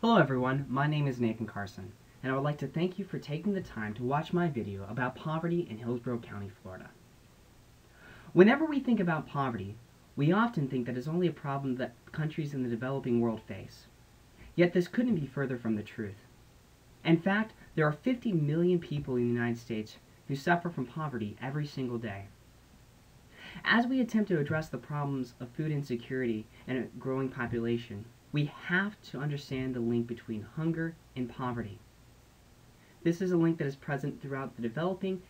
Hello everyone, my name is Nathan Carson, and I would like to thank you for taking the time to watch my video about poverty in Hillsborough County, Florida. Whenever we think about poverty, we often think that it's only a problem that countries in the developing world face. Yet this couldn't be further from the truth. In fact, there are 50 million people in the United States who suffer from poverty every single day. As we attempt to address the problems of food insecurity and a growing population, we have to understand the link between hunger and poverty. This is a link that is present throughout the developing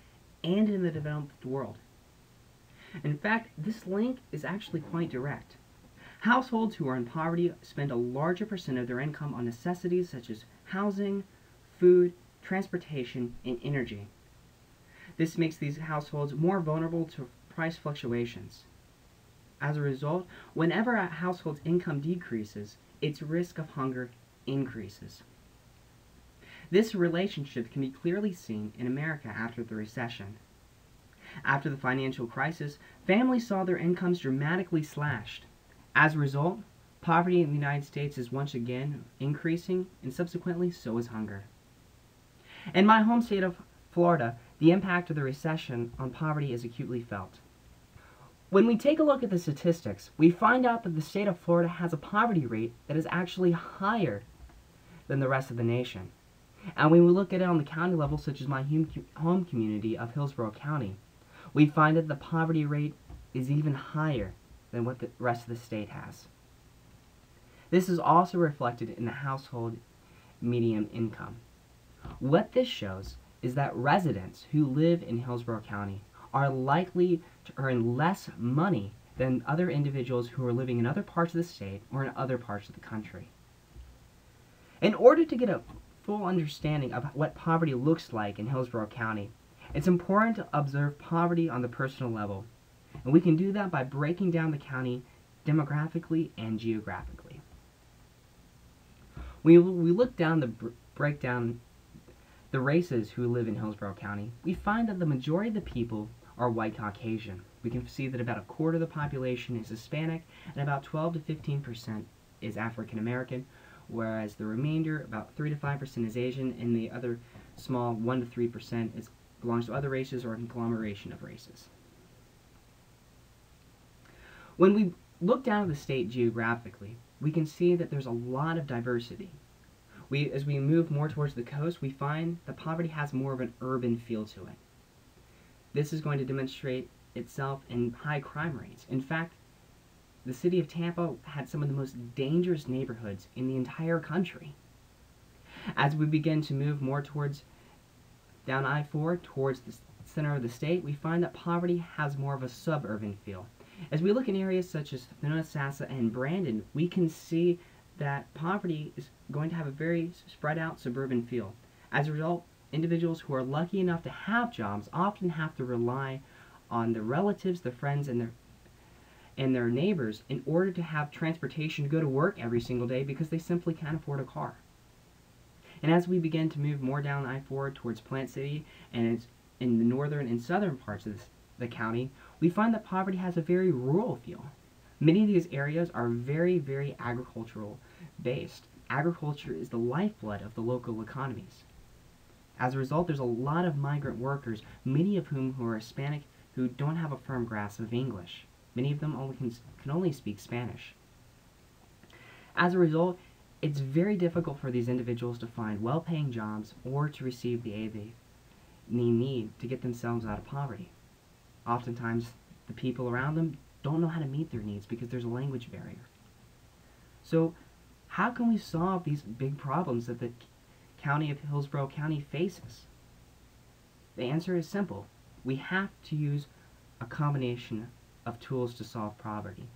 and in the developed world. In fact, this link is actually quite direct. Households who are in poverty spend a larger percent of their income on necessities such as housing, food, transportation, and energy. This makes these households more vulnerable to price fluctuations. As a result, whenever a household's income decreases, its risk of hunger increases. This relationship can be clearly seen in America after the recession. After the financial crisis, families saw their incomes dramatically slashed. As a result, poverty in the United States is once again increasing, and subsequently so is hunger. In my home state of Florida, the impact of the recession on poverty is acutely felt. When we take a look at the statistics, we find out that the state of Florida has a poverty rate that is actually higher than the rest of the nation. And when we look at it on the county level, such as my home community of Hillsborough County, we find that the poverty rate is even higher than what the rest of the state has. This is also reflected in the household median income. What this shows is that residents who live in Hillsborough County are likely to earn less money than other individuals who are living in other parts of the state or in other parts of the country. In order to get a full understanding of what poverty looks like in Hillsborough County, it's important to observe poverty on the personal level, and we can do that by breaking down the county demographically and geographically. We look down break down the races who live in Hillsborough County. We find that the majority of the people are white Caucasian. We can see that about a quarter of the population is Hispanic, and about 12 to 15% is African American, whereas the remainder, about 3 to 5%, is Asian, and the other small 1 to 3% belongs to other races or a conglomeration of races. When we look down at the state geographically, we can see that there's a lot of diversity. As we move more towards the coast, we find that poverty has more of an urban feel to it. This is going to demonstrate itself in high crime rates. In fact, the city of Tampa had some of the most dangerous neighborhoods in the entire country. As we begin to move more towards down I-4 towards the center of the state, we find that poverty has more of a suburban feel. As we look in areas such as Thonotosassa and Brandon, we can see that poverty is going to have a very spread out suburban feel. As a result, individuals who are lucky enough to have jobs often have to rely on their relatives, their friends, and their neighbors in order to have transportation to go to work every single day because they simply can't afford a car. And as we begin to move more down I-4 towards Plant City and it's in the northern and southern parts of the county, we find that poverty has a very rural feel. Many of these areas are very, very agricultural based. Agriculture is the lifeblood of the local economies. As a result, there's a lot of migrant workers, many of whom who are Hispanic, who don't have a firm grasp of English. Many of them can only speak Spanish. As a result, it's very difficult for these individuals to find well-paying jobs or to receive the aid they need to get themselves out of poverty. Oftentimes, the people around them don't know how to meet their needs because there's a language barrier. So, how can we solve these big problems that the county of Hillsborough County faces? The answer is simple. We have to use a combination of tools to solve poverty.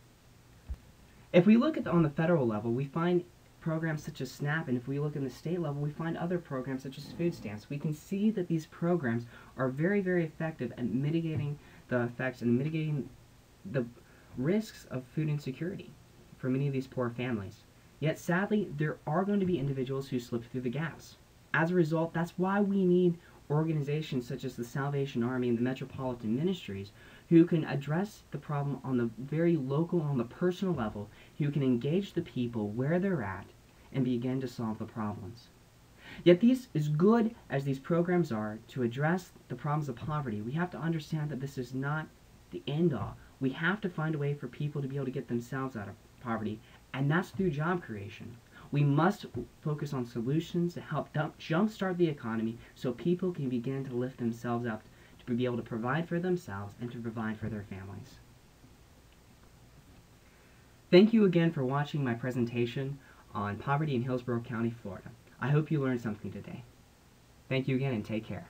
If we look on the federal level, we find programs such as SNAP, and if we look in the state level, we find other programs such as food stamps. We can see that these programs are very, very effective at mitigating the effects and mitigating the risks of food insecurity for many of these poor families. Yet sadly, there are going to be individuals who slip through the gaps. As a result, that's why we need organizations such as the Salvation Army and the Metropolitan Ministries who can address the problem on the very local, on the personal level, who can engage the people where they're at and begin to solve the problems. Yet as good as these programs are to address the problems of poverty, we have to understand that this is not the end all. We have to find a way for people to be able to get themselves out of poverty, and that's through job creation. We must focus on solutions to help jumpstart the economy so people can begin to lift themselves up to be able to provide for themselves and to provide for their families. Thank you again for watching my presentation on poverty in Hillsborough County, Florida. I hope you learned something today. Thank you again and take care.